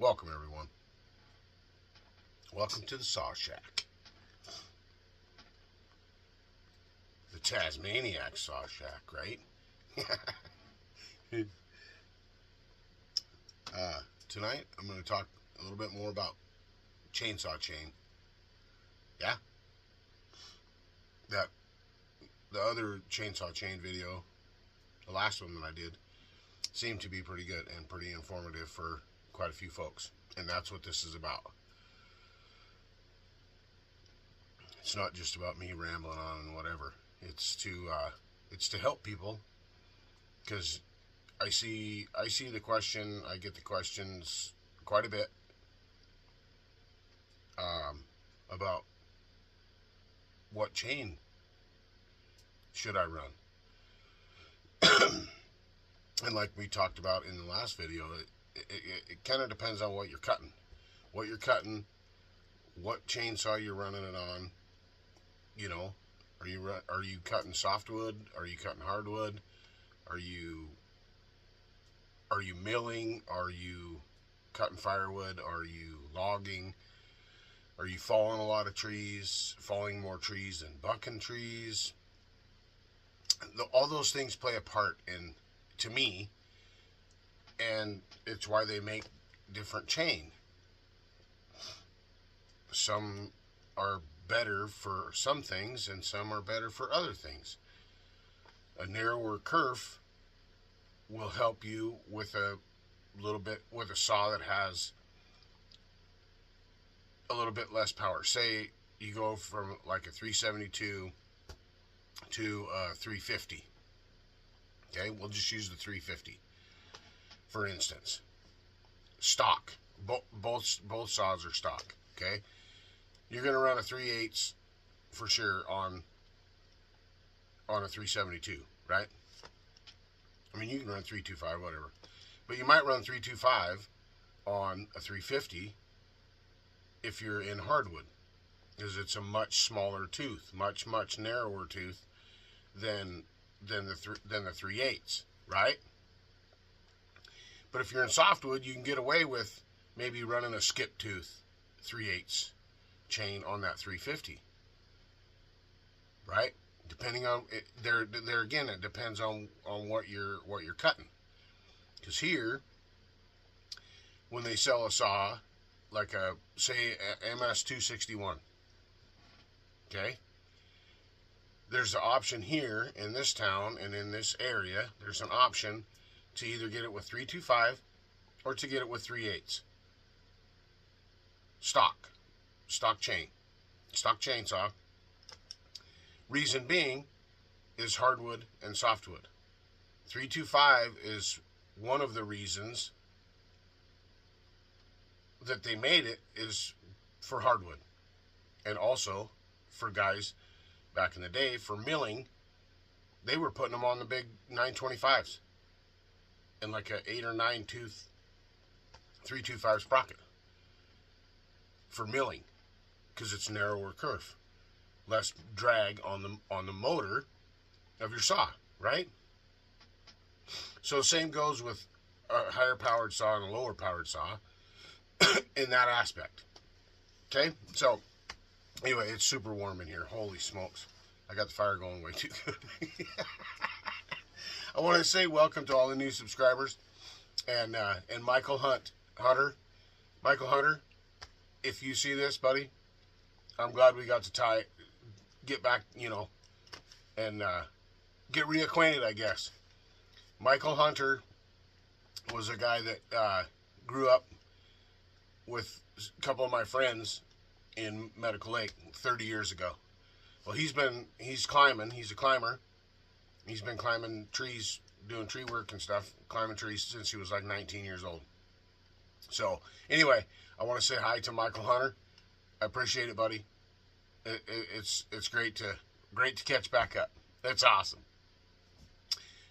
Welcome, everyone. Welcome to the Saw Shack. The Tasmaniac Saw Shack, right? Tonight, I'm going to talk a little bit more about chainsaw chain. Yeah? The other chainsaw chain video, the last one that I did, seemed to be pretty good and pretty informative for quite a few folks. And that's what this is about. It's not just about me rambling on and whatever. It's to help people, because I see the question. I get the questions quite a bit about what chain should I run. And like we talked about in the last video, it kind of depends on what you're cutting. What chainsaw you're running it on. You know, are you cutting softwood? Are you cutting hardwood? Are you milling? Are you cutting firewood? Are you logging? Are you falling a lot of trees? Falling more trees than bucking trees? All those things play a part to me, and it's why they make different chain. Some are better for some things and some are better for other things. A narrower kerf will help you with a saw that has a little bit less power. Say you go from like a 372 to a 350. Okay, we'll just use the 350 for instance. Stock. Both saws are stock. Okay, you're going to run a 3/8 for sure on a 372, right? I mean, you can run 325, whatever, but you might run 325 on a 350 if you're in hardwood, because it's a much smaller tooth, much narrower tooth than the 3/8, right? But if you're in softwood, you can get away with maybe running a skip tooth 3/8 chain on that 350, right? Depending on it, there again, it depends on what you're cutting. Because here, when they sell a saw like say MS 261, okay, there's an option here in this town and in this area. There's an option to either get it with 325 or to get it with 3/8 stock chainsaw. Reason being is hardwood and softwood. 325 is one of the reasons that they made it, is for hardwood, and also for guys back in the day for milling. They were putting them on the big 925s and like a 8 or 9 tooth 325 sprocket for milling, because it's narrower kerf, less drag on the motor of your saw, right? So same goes with a higher powered saw and a lower powered saw in that aspect. Okay, so anyway, it's super warm in here. Holy smokes, I got the fire going way too good. I want to say welcome to all the new subscribers, and Michael Hunter, if you see this, buddy, I'm glad we got to get back, and get reacquainted, I guess. Michael Hunter was a guy that grew up with a couple of my friends in Medical Lake 30 years ago. Well, he's climbing. He's a climber. He's been climbing trees, doing tree work and stuff, climbing trees since he was like 19 years old. So anyway, I want to say hi to Michael Hunter. I appreciate it, buddy. It's great to catch back up. That's awesome.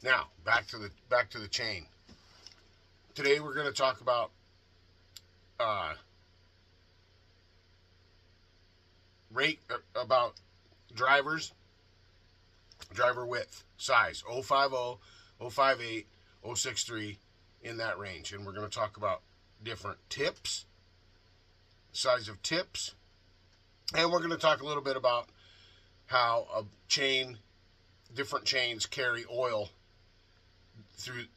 Now back to the chain. Today we're going to talk about driver width, size 050, 058, 063, in that range, and we're going to talk about different tips, size of tips, and we're going to talk a little bit about how different chains carry oil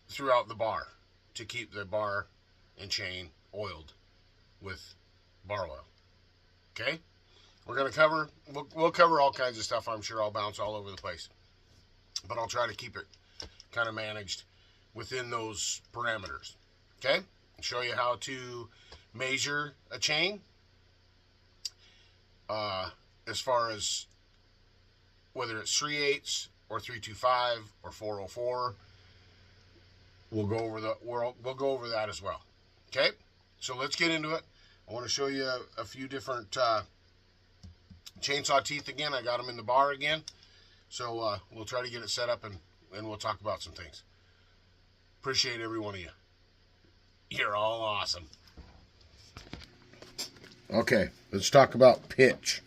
throughout the bar to keep the bar and chain oiled with bar oil. Okay, we're going to cover, we'll cover all kinds of stuff. I'm sure I'll bounce all over the place, but I'll try to keep it kind of managed within those parameters. Okay, I'll show you how to measure a chain as far as whether it's 3/8 or 325 or 404. We'll go over that as well. Okay, so let's get into it. I want to show you a few different chainsaw teeth again. I got them in the bar again, so we'll try to get it set up and we'll talk about some things. Appreciate every one of you. You're all awesome. Okay, let's talk about pitch.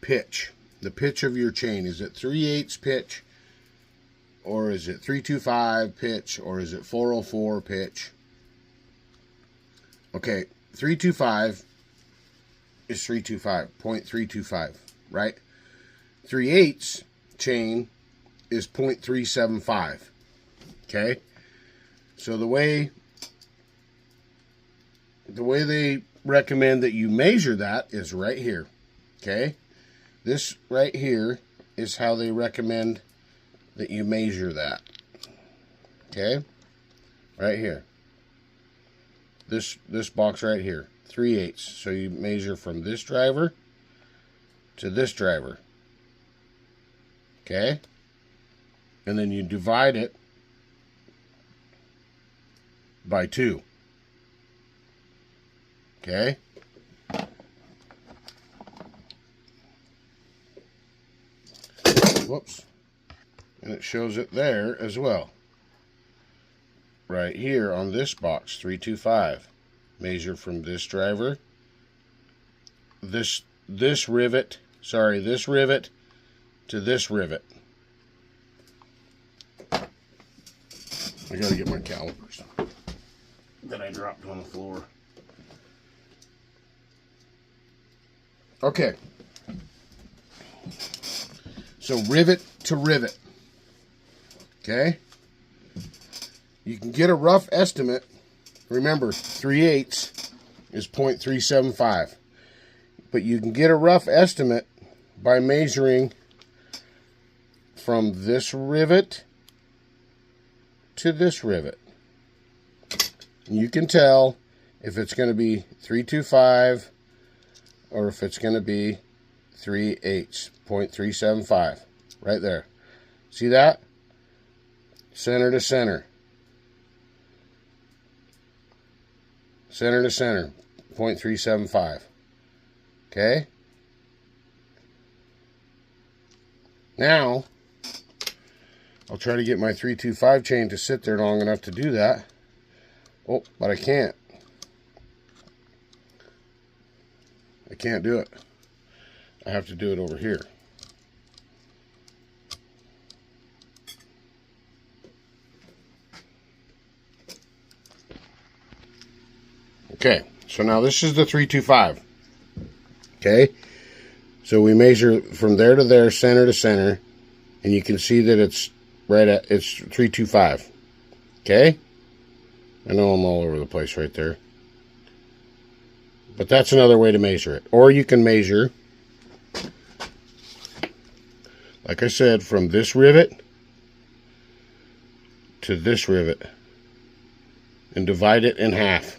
Pitch. The pitch of your chain. Is it 3/8 pitch? Or is it 325 pitch? Or is it 404 pitch? Okay, 325 is 325, 0.325, right? 3/8 chain is 0.375. Okay? So the way they recommend that you measure that is right here. Okay? This right here is how they recommend that you measure that. Okay? Right here. This box right here. 3/8. So you measure from this driver to this driver. Okay? And then you divide it by 2. Okay? Whoops. And it shows it there as well. Right here on this box, 325. Measure from this driver, this rivet to this rivet. I gotta get my calipers that I dropped on the floor. Okay. So rivet to rivet. Okay? You can get a rough estimate. Remember, 3/8 is 0.375. But you can get a rough estimate by measuring from this rivet to this rivet. And you can tell if it's going to be 325 or if it's going to be 3/8, 0.375. Right there. See that? Center to center. Center to center, 0.375. Okay? Now, I'll try to get my 325 chain to sit there long enough to do that. Oh, but I can't. I can't do it. I have to do it over here. Okay, so now this is the 325. Okay, so we measure from there to there, center to center, and you can see that it's it's 325. Okay, I know I'm all over the place right there, but that's another way to measure it. Or you can measure, like I said, from this rivet to this rivet and divide it in half.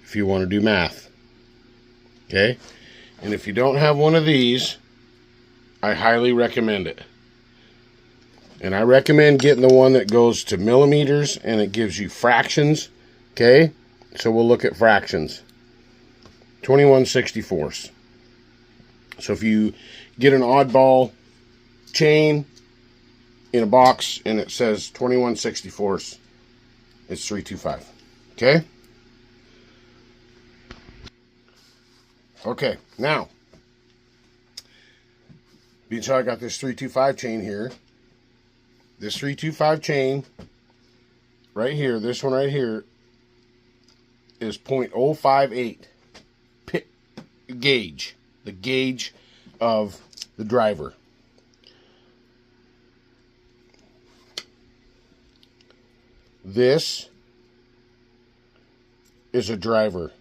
If you want to do math. Okay? And if you don't have one of these, I highly recommend it. And I recommend getting the one that goes to millimeters and it gives you fractions. Okay? So we'll look at fractions. 21/64. So if you get an oddball chain in a box and it says 21/64, it's 325. Okay? Okay, now, being so I got this 325 chain here, this 325 chain right here, this one right here, is 0.058 gauge, the gauge of the driver. This is a driver.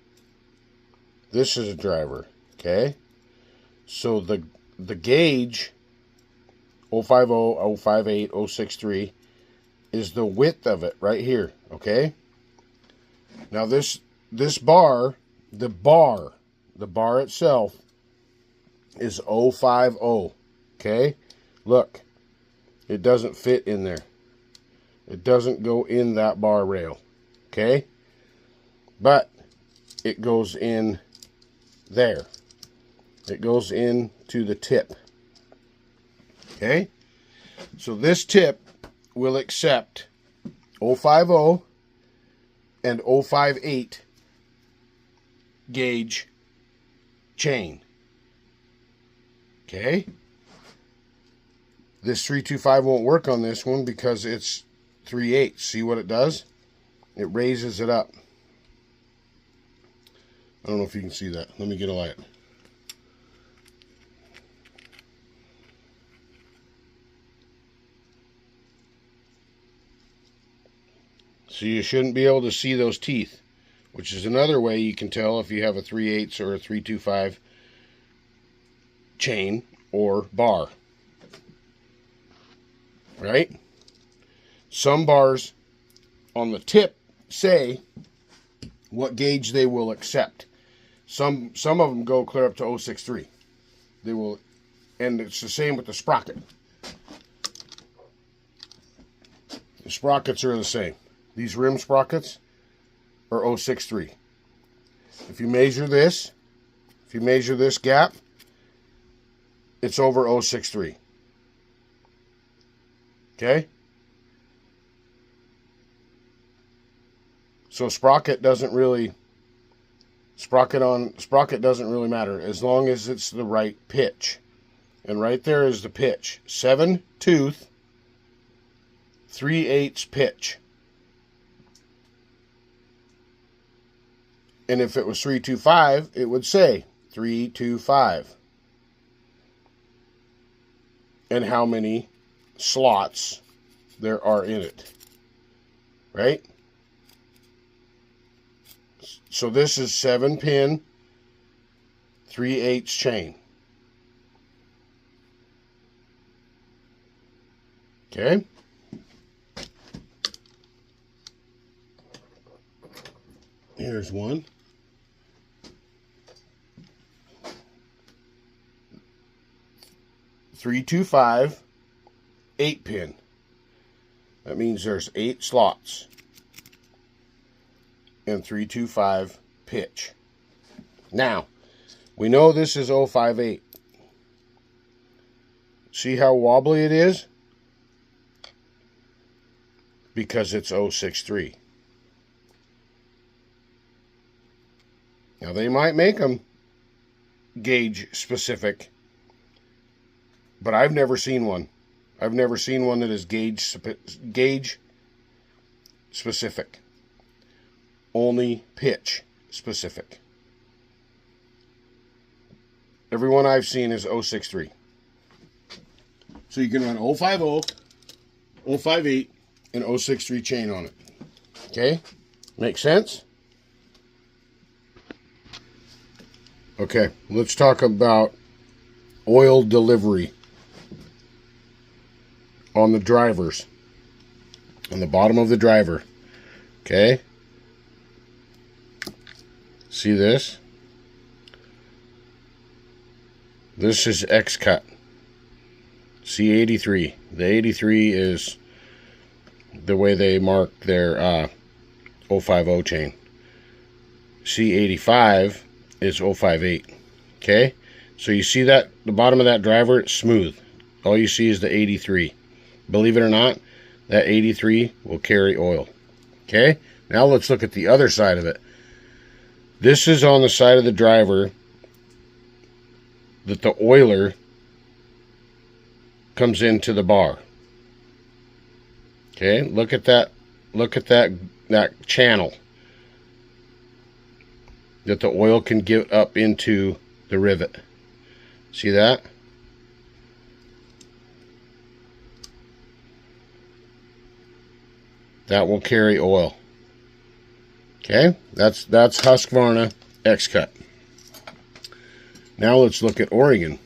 This is a driver, okay? So the gauge 050, 058, 063 is the width of it right here, okay? Now this bar, the bar itself is 050, okay? Look, it doesn't fit in there. It doesn't go in that bar rail, okay? But it goes in there. It goes into the tip, okay? So this tip will accept 050 and 058 gauge chain, okay? This 325 won't work on this one because it's 3/8. See what it does? It raises it up. I don't know if you can see that. Let me get a light. So you shouldn't be able to see those teeth, which is another way you can tell if you have a 3/8 or a 325 chain or bar. Right? Some bars on the tip say what gauge they will accept. Some of them go clear up to 063. They will, and it's the same with the sprocket. The sprockets are the same. These rim sprockets are 063. If you measure this gap, it's over 063. Okay? So sprocket doesn't really matter as long as it's the right pitch. And right there is the pitch. 7 tooth, 3/8 pitch. And if it was 325, it would say 325. And how many slots there are in it. Right? So this is 7-pin, 3/8 chain. Okay? Here's one. .325, 8-pin. That means there's 8 slots. And 325 pitch. Now, we know this is 058. See how wobbly it is? Because it's 063. Now they might make them gauge specific, but I've never seen one. I've never seen one that is gauge specific. Only pitch specific. Every one I've seen is 063. So you can run 050, 058, and 063 chain on it. Okay? Make sense? Okay, let's talk about oil delivery on the drivers. On the bottom of the driver. Okay? See this? This is X-cut. C83. The 83 is the way they mark their 050 chain. C85 is 058. Okay? So you see that the bottom of that driver, it's smooth. All you see is the 83. Believe it or not, that 83 will carry oil. Okay? Now let's look at the other side of it. This is on the side of the driver that the oiler comes into the bar. Okay? Look at that channel. that the oil can get up into the rivet. See that? That will carry oil. Okay, that's Husqvarna X-Cut. Now let's look at Oregon.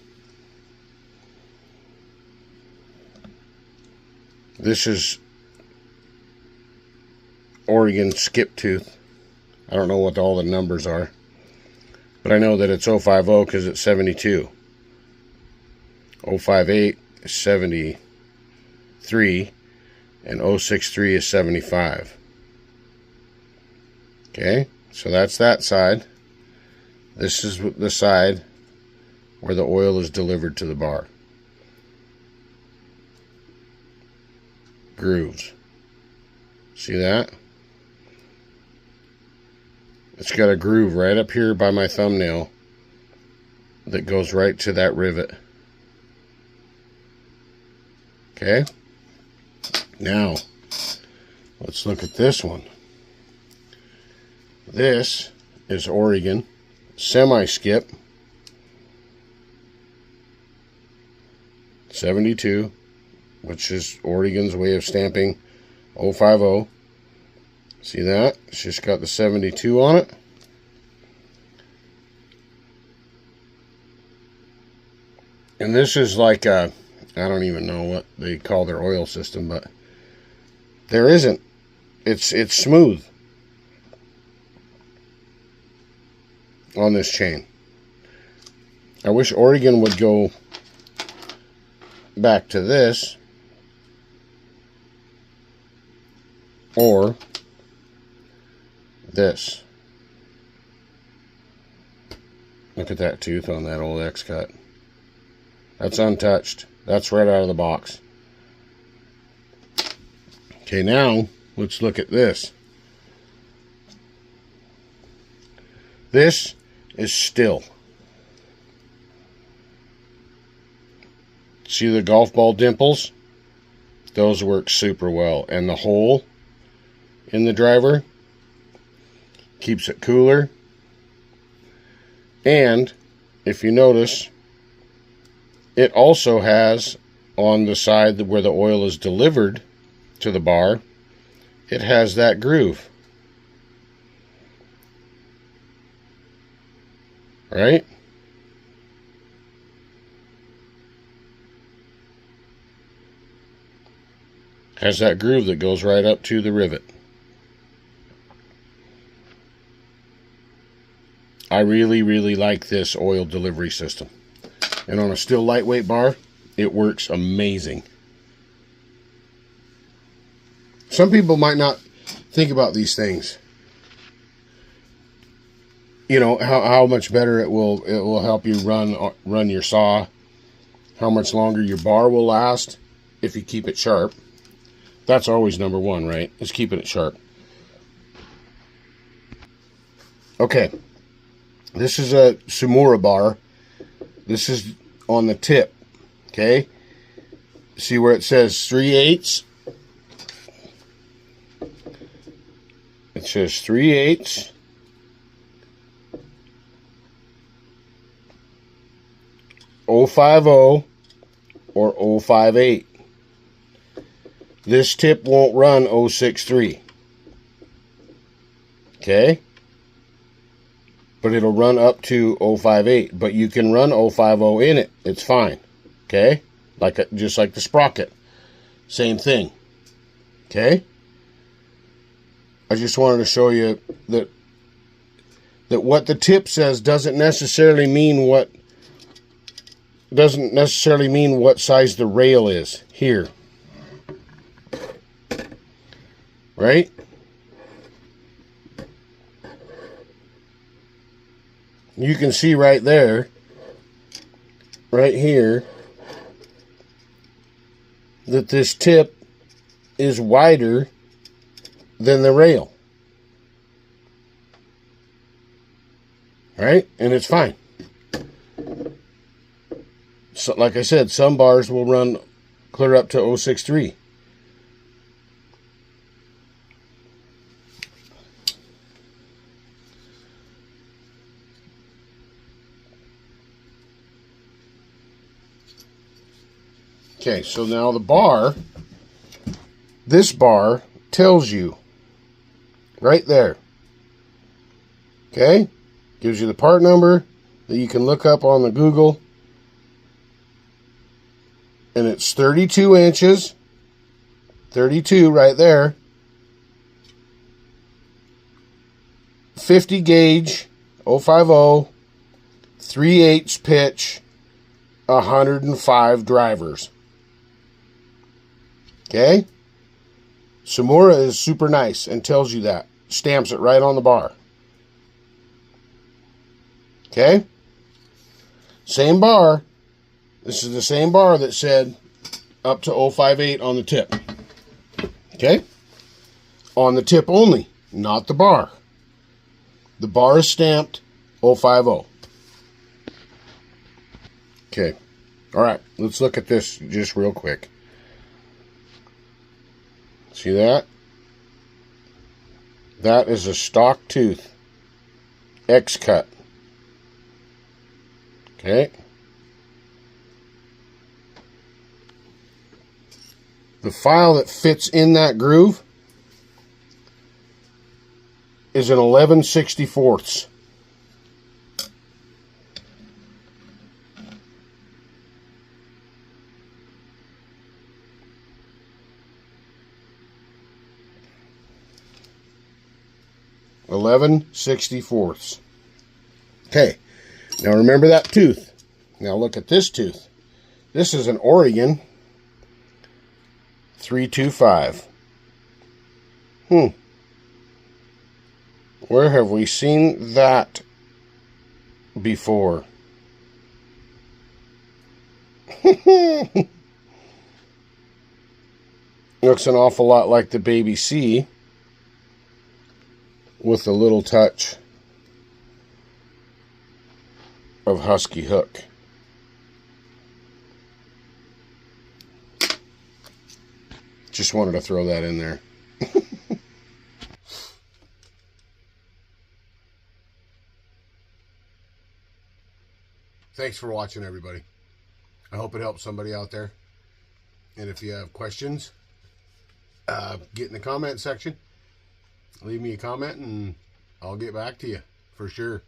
This is Oregon skip tooth. I don't know what all the numbers are, but I know that it's 050 because it's 72. 058 is 73, and 063 is 75. Okay, so that's that side. This is the side where the oil is delivered to the bar. Grooves. See that? It's got a groove right up here by my thumbnail that goes right to that rivet. Okay? Now, let's look at this one. This is Oregon semi-skip 72, which is Oregon's way of stamping 050. See that? It's just got the 72 on it. And this is like a, I don't even know what they call their oil system, but there isn't. It's smooth on this chain. I wish Oregon would go back to this, or this. Look at that tooth on that old X-Cut. That's untouched. That's right out of the box. Okay, now let's look at this. This is still. See the golf ball dimples? Those work super well. And the hole in the driver keeps it cooler. And if you notice, it also has on the side where the oil is delivered to the bar, it has that groove. Right? Has that groove that goes right up to the rivet. I really, really like this oil delivery system. And on a still lightweight bar, it works amazing. Some people might not think about these things. You know, how much better it will help you run your saw. How much longer your bar will last if you keep it sharp. That's always number one, right? Is keeping it sharp. Okay. This is a Sumura bar. This is on the tip. Okay? See where it says 3/8? It says 3/8. .050 or .058. This tip won't run .063. Okay? But it'll run up to .058. But you can run .050 in it. It's fine. Okay? Just like the sprocket. Same thing. Okay? I just wanted to show you that what the tip says doesn't necessarily mean what size the rail is here. Right? You can see right there, right here, that this tip is wider than the rail. Right? And it's fine. So, like I said, some bars will run clear up to .063. Okay, so now the bar, this bar tells you right there. Okay? Gives you the part number that you can look up on the Google. And it's 32 inches. 32 right there. 50 gauge, 050, 3/8 pitch, 105 drivers. Okay? Samura is super nice and tells you that. Stamps it right on the bar. Okay? Same bar. This is the same bar that said up to 058 on the tip. Okay? On the tip only, not the bar. The bar is stamped 050. Okay. All right. Let's look at this just real quick. See that? That is a stock tooth. X-cut. Okay. The file that fits in that groove is an 11/64. Okay, now remember that tooth. Now look at this tooth. This is an Oregon 325. Where have we seen that before? Looks an awful lot like the Baby C with a little touch of Husky hook. Just wanted to throw that in there. Thanks for watching, everybody. I hope it helps somebody out there. And if you have questions, get in the comment section. Leave me a comment and I'll get back to you for sure.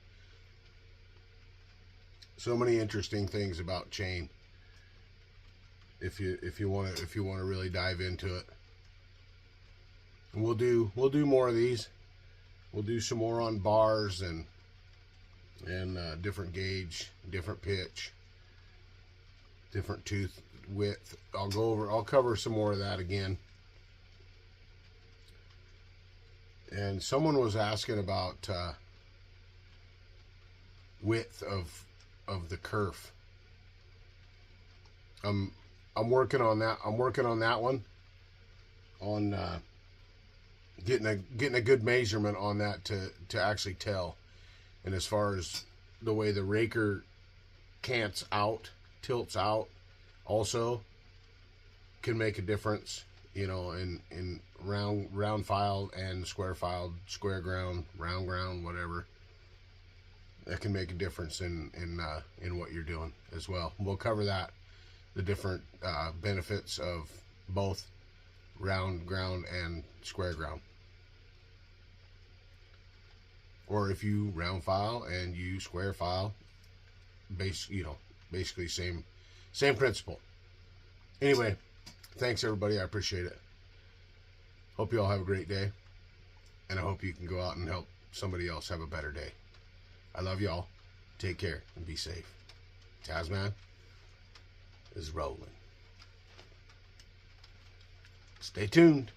So many interesting things about chain. If you want to really dive into it. And we'll do more of these. We'll do some more on bars and different gauge, different pitch, different tooth width. I'll cover some more of that again. And someone was asking about width of the kerf. I'm working on that. I'm working on that one. On getting a good measurement on that to actually tell. And as far as the way the raker tilts out, also can make a difference, you know, in round filed and square filed, square ground, round ground, whatever. That can make a difference in what you're doing as well. We'll cover that, the different benefits of both round ground and square ground. Or if you round file and you square file, basically same principle. Anyway, thanks everybody. I appreciate it. Hope you all have a great day, and I hope you can go out and help somebody else have a better day. I love y'all. Take care and be safe. TazMan is rolling. Stay tuned.